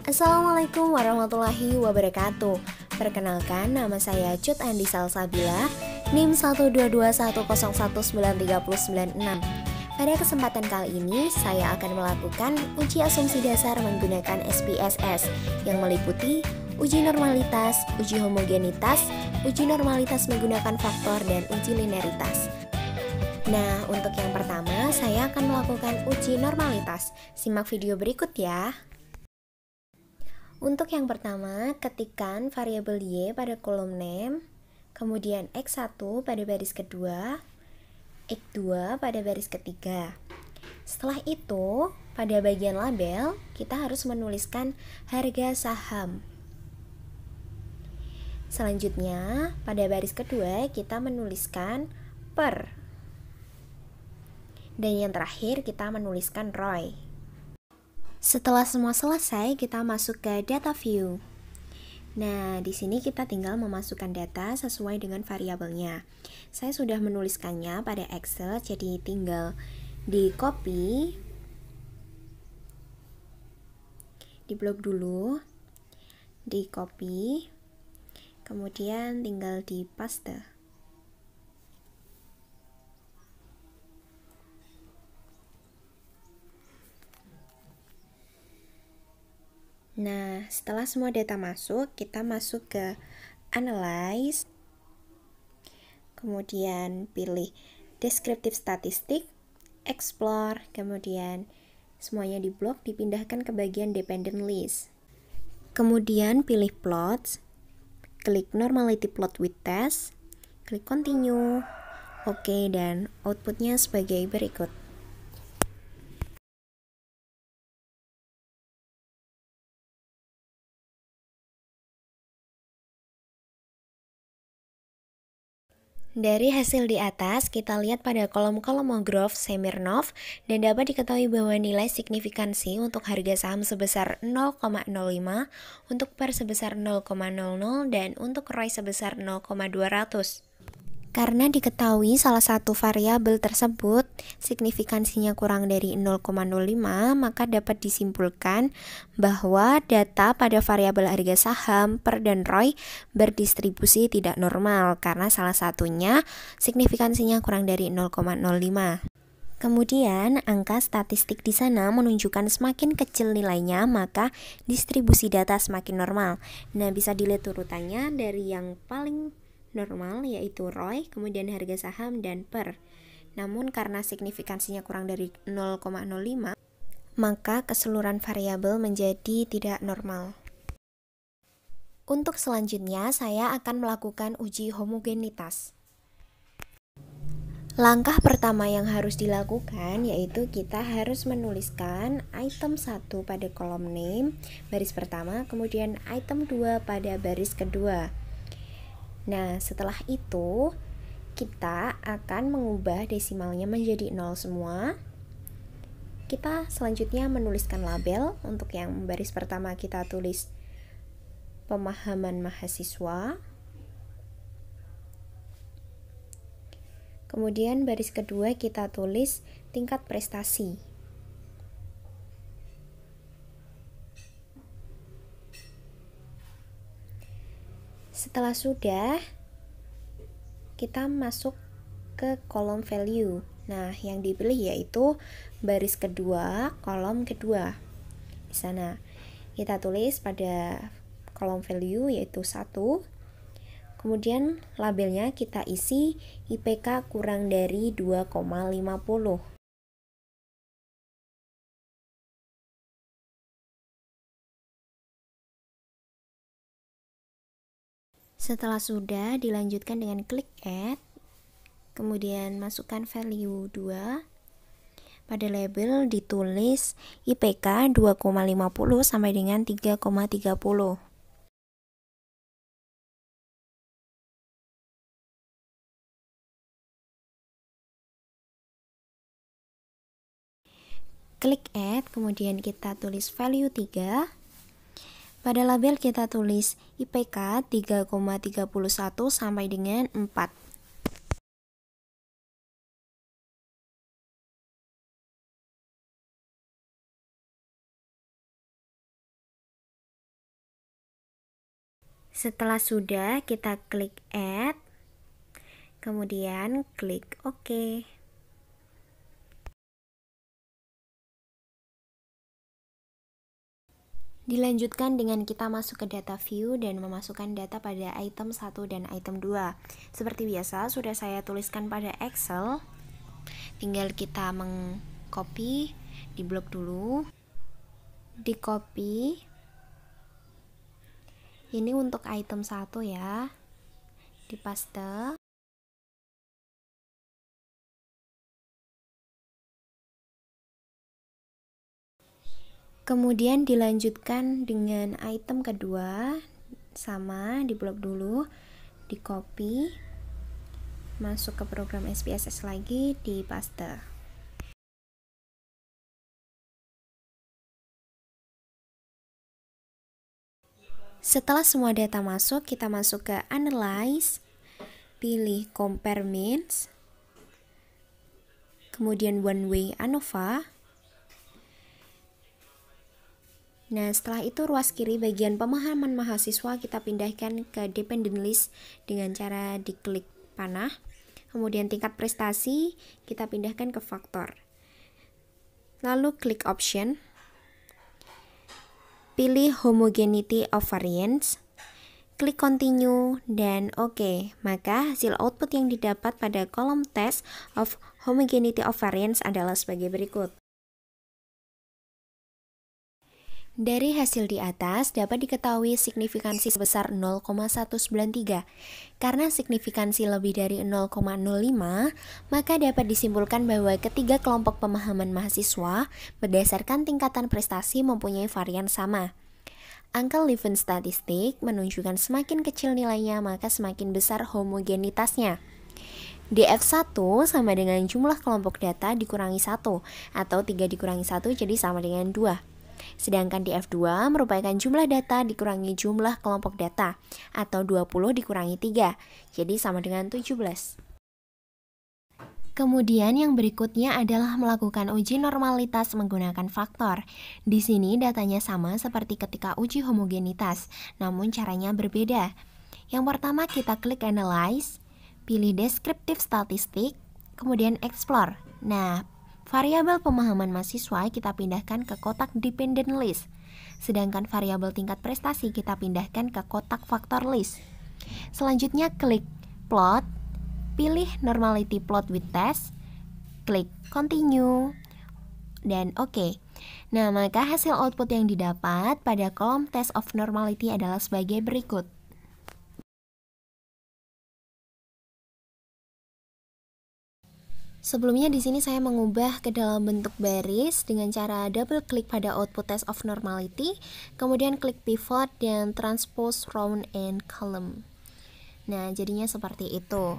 Assalamualaikum warahmatullahi wabarakatuh. Perkenalkan, nama saya Cut Andi Salsabila, NIM 12210193996. Pada kesempatan kali ini, saya akan melakukan uji asumsi dasar menggunakan SPSS yang meliputi uji normalitas, uji homogenitas, uji normalitas menggunakan faktor, dan uji linearitas. Nah, untuk yang pertama, saya akan melakukan uji normalitas. Simak video berikut ya. Untuk yang pertama, ketikkan variabel Y pada kolom name, kemudian X1 pada baris kedua, X2 pada baris ketiga. Setelah itu, pada bagian label, kita harus menuliskan harga saham. Selanjutnya, pada baris kedua, kita menuliskan per. Dan yang terakhir, kita menuliskan ROI. Setelah semua selesai, kita masuk ke data view. Nah, di sini kita tinggal memasukkan data sesuai dengan variabelnya. Saya sudah menuliskannya pada Excel, jadi tinggal di copy, di blok dulu, di copy, kemudian tinggal di paste. Nah, setelah semua data masuk, kita masuk ke Analyze, kemudian pilih Descriptive Statistic, Explore, kemudian semuanya di blok dipindahkan ke bagian Dependent List. Kemudian pilih Plots, klik Normality Plot with Test, klik Continue, Oke, dan outputnya sebagai berikut. Dari hasil di atas, kita lihat pada kolom Kolmogorov Smirnov dan dapat diketahui bahwa nilai signifikansi untuk harga saham sebesar 0,05, untuk per sebesar 0,00, dan untuk ROI sebesar 0,200. Karena diketahui salah satu variabel tersebut signifikansinya kurang dari 0,05, maka dapat disimpulkan bahwa data pada variabel harga saham, per, dan ROI berdistribusi tidak normal karena salah satunya signifikansinya kurang dari 0,05. Kemudian, angka statistik di sana menunjukkan semakin kecil nilainya, maka distribusi data semakin normal. Nah, bisa dilihat urutannya dari yang paling normal yaitu ROI, kemudian harga saham, dan per. Namun karena signifikansinya kurang dari 0,05, maka keseluruhan variabel menjadi tidak normal. Untuk selanjutnya, saya akan melakukan uji homogenitas. Langkah pertama yang harus dilakukan yaitu kita harus menuliskan item 1 pada kolom name, baris pertama, kemudian item 2 pada baris kedua. Nah, setelah itu kita akan mengubah desimalnya menjadi 0 semua. Kita selanjutnya menuliskan label. Untuk yang baris pertama kita tulis pemahaman mahasiswa. Kemudian baris kedua kita tulis tingkat prestasi. Setelah sudah, kita masuk ke kolom value. Nah, yang dipilih yaitu baris kedua, kolom kedua. Di sana kita tulis pada kolom value yaitu 1. Kemudian labelnya kita isi IPK kurang dari 2,50. Setelah sudah, dilanjutkan dengan klik add, kemudian masukkan value 2. Pada label ditulis IPK 2,50 sampai dengan 3,30. Klik add, kemudian kita tulis value 3. Pada label kita tulis IPK 3,31 sampai dengan 4. Setelah sudah, kita klik Add, kemudian klik OK. Dilanjutkan dengan kita masuk ke data view dan memasukkan data pada item 1 dan item 2. Seperti biasa, sudah saya tuliskan pada Excel. Tinggal kita mengcopy, di blok dulu, di copy. Ini untuk item 1 ya, di paste. Kemudian dilanjutkan dengan item kedua, sama, di blok dulu, di copy, masuk ke program SPSS lagi, di paste. Setelah semua data masuk, kita masuk ke Analyze, pilih Compare Means, kemudian One Way ANOVA. Nah, setelah itu ruas kiri bagian pemahaman mahasiswa kita pindahkan ke Dependent List dengan cara diklik panah. Kemudian tingkat prestasi kita pindahkan ke faktor. Lalu klik Option, pilih Homogeneity of Variance, klik Continue, dan OK. Maka hasil output yang didapat pada kolom Test of Homogeneity of Variance adalah sebagai berikut. Dari hasil di atas dapat diketahui signifikansi sebesar 0,193. Karena signifikansi lebih dari 0,05, maka dapat disimpulkan bahwa ketiga kelompok pemahaman mahasiswa berdasarkan tingkatan prestasi mempunyai varian sama. Angka Levin statistik menunjukkan semakin kecil nilainya maka semakin besar homogenitasnya. DF1 sama dengan jumlah kelompok data dikurangi 1, atau 3 dikurangi 1 jadi sama dengan 2. Sedangkan DF2 merupakan jumlah data dikurangi jumlah kelompok data, atau 20 dikurangi 3, jadi sama dengan 17. Kemudian yang berikutnya adalah melakukan uji normalitas menggunakan faktor. Di sini datanya sama seperti ketika uji homogenitas, namun caranya berbeda. Yang pertama kita klik Analyze, pilih Descriptive Statistic, kemudian Explore. Nah, variabel pemahaman mahasiswa kita pindahkan ke kotak Dependent List, sedangkan variabel tingkat prestasi kita pindahkan ke kotak Factor List. Selanjutnya klik Plot, pilih Normality Plot with Test, klik Continue, dan OK. Nah, maka hasil output yang didapat pada kolom Test of Normality adalah sebagai berikut. Sebelumnya di sini saya mengubah ke dalam bentuk baris dengan cara double klik pada output test of normality, kemudian klik pivot dan transpose round and column. Nah, jadinya seperti itu.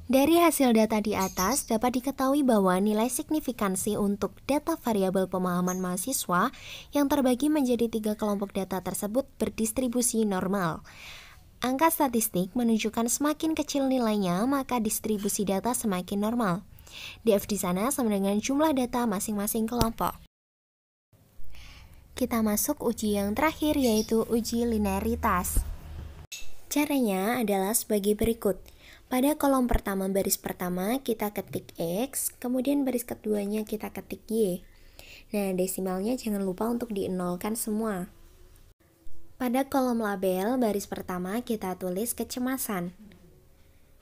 Dari hasil data di atas dapat diketahui bahwa nilai signifikansi untuk data variabel pemahaman mahasiswa yang terbagi menjadi 3 kelompok data tersebut berdistribusi normal. Angka statistik menunjukkan semakin kecil nilainya, maka distribusi data semakin normal. DF di sana sama dengan jumlah data masing-masing kelompok. Kita masuk uji yang terakhir, yaitu uji linearitas. Caranya adalah sebagai berikut. Pada kolom pertama baris pertama kita ketik X, kemudian baris keduanya kita ketik Y. Nah, desimalnya jangan lupa untuk dienolkan semua. Pada kolom label baris pertama kita tulis kecemasan,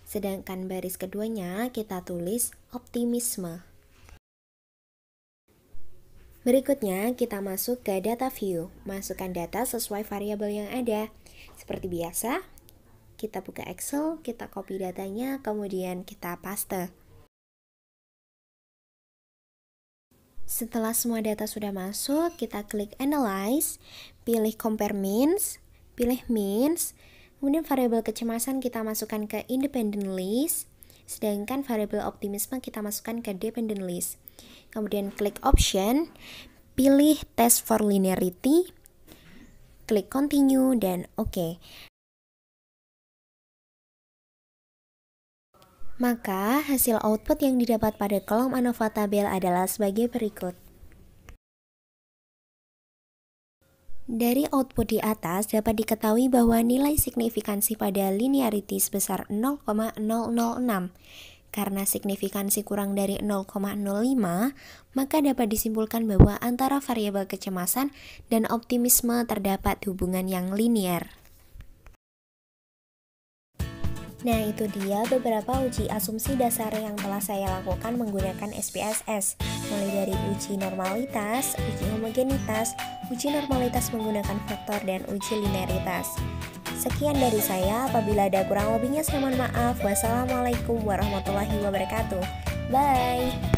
sedangkan baris keduanya kita tulis optimisme. Berikutnya kita masuk ke data view, masukkan data sesuai variabel yang ada. Seperti biasa, kita buka Excel, kita copy datanya, kemudian kita paste. Setelah semua data sudah masuk, kita klik Analyze, pilih Compare Means, pilih Means, kemudian variabel kecemasan kita masukkan ke Independent List, sedangkan variabel optimisme kita masukkan ke Dependent List. Kemudian klik Option, pilih Test for Linearity, klik Continue, dan OK. Maka, hasil output yang didapat pada kolom ANOVA tabel adalah sebagai berikut. Dari output di atas dapat diketahui bahwa nilai signifikansi pada linearity sebesar 0,006. Karena signifikansi kurang dari 0,05, maka dapat disimpulkan bahwa antara variabel kecemasan dan optimisme terdapat hubungan yang linier. Nah, itu dia beberapa uji asumsi dasar yang telah saya lakukan menggunakan SPSS, mulai dari uji normalitas, uji homogenitas, uji normalitas menggunakan vektor, dan uji linearitas. Sekian dari saya, apabila ada kurang lebihnya saya mohon maaf. Wassalamualaikum warahmatullahi wabarakatuh. Bye!